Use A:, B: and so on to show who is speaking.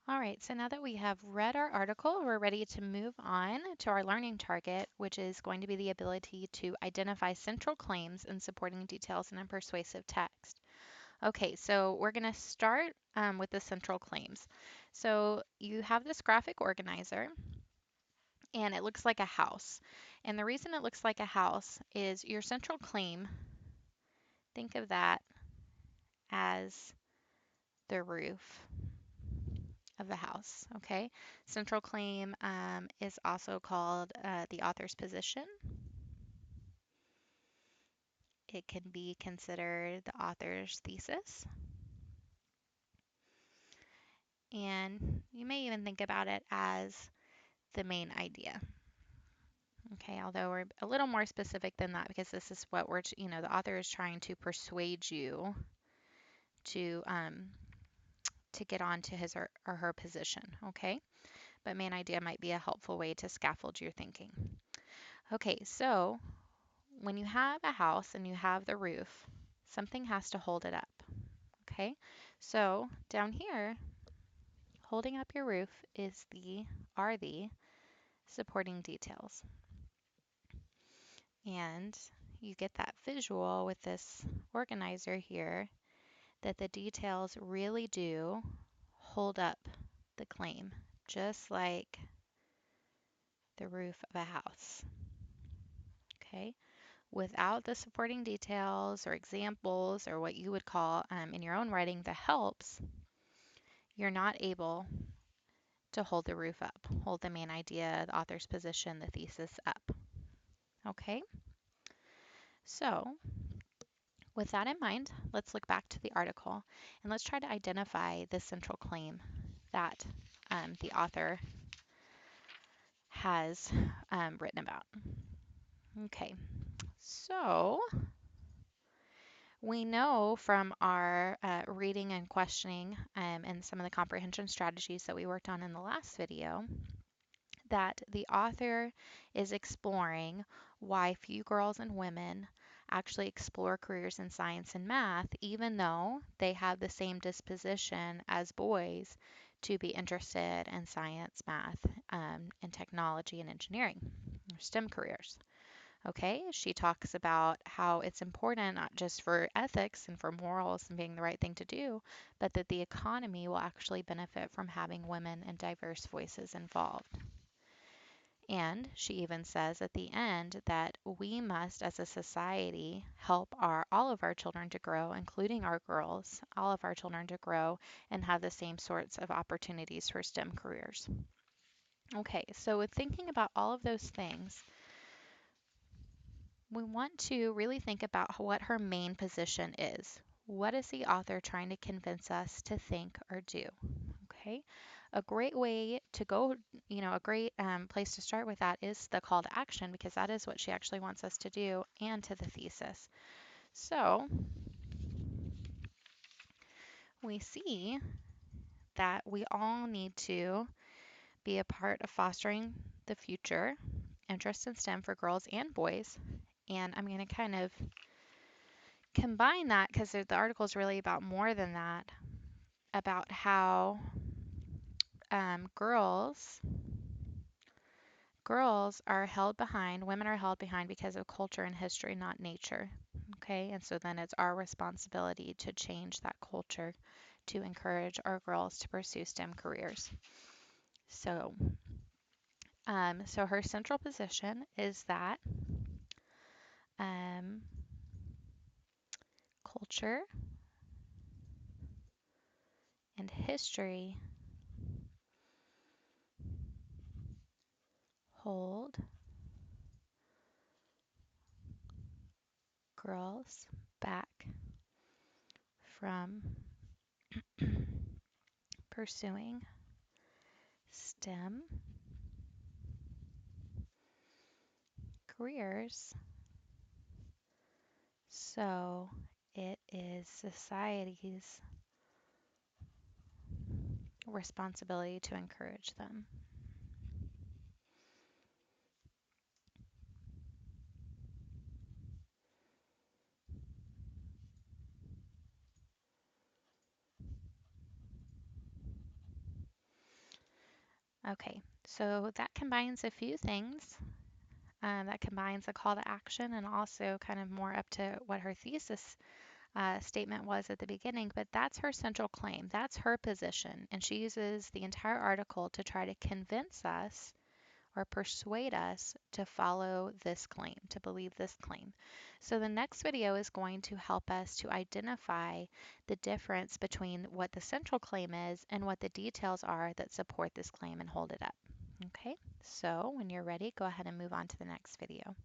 A: All right, so now that we have read our article, we're ready to move on to our learning target, which is going to be the ability to identify central claims and supporting details in a persuasive text. Okay, so we're going to start with the central claims. So you have this graphic organizer, and it looks like a house. And the reason it looks like a house is your central claim, think of that as the roof of the house, okay? Central claim is also called the author's position. It can be considered the author's thesis. And you may even think about it as the main idea. Okay, although we're a little more specific than that because this is what the author is trying to persuade you to to get onto his or her position, okay? But main idea might be a helpful way to scaffold your thinking. Okay, so when you have a house and you have the roof, something has to hold it up, okay? So down here, holding up your roof are the supporting details. And you get that visual with this organizer here that the details really do hold up the claim, just like the roof of a house. Okay? Without the supporting details or examples or what you would call in your own writing the helps, you're not able to hold the roof up, hold the main idea, the author's position, the thesis up. Okay? So, with that in mind, let's look back to the article and let's try to identify the central claim that the author has written about. Okay, so we know from our reading and questioning and some of the comprehension strategies that we worked on in the last video that the author is exploring why few girls and women actually explore careers in science and math, even though they have the same disposition as boys to be interested in science, math, and technology and engineering, or STEM careers. Okay, she talks about how it's important not just for ethics and for morals and being the right thing to do, but that the economy will actually benefit from having women and diverse voices involved. And she even says at the end that we must, as a society, help all of our children to grow, including our girls, all of our children to grow and have the same sorts of opportunities for STEM careers. Okay, so with thinking about all of those things, we want to really think about what her main position is. What is the author trying to convince us to think or do? Okay, a great way to go, a great place to start with that is the call to action because that is what she actually wants us to do and to the thesis. So we see that we all need to be a part of fostering the future interest in STEM for girls and boys. And I'm going to kind of combine that because the article is really about more than that, about how girls are held behind, women are held behind because of culture and history, not nature. Okay, and so then it's our responsibility to change that culture to encourage our girls to pursue STEM careers. So her central position is that um, culture and history hold girls back from pursuing STEM careers. So it is society's responsibility to encourage them. Okay, so that combines a few things. That combines a call to action and also kind of more up to what her thesis statement was at the beginning, but that's her central claim. That's her position. And she uses the entire article to try to convince us or persuade us to follow this claim, to believe this claim. So the next video is going to help us to identify the difference between what the central claim is and what the details are that support this claim and hold it up. Okay, so when you're ready, go ahead and move on to the next video.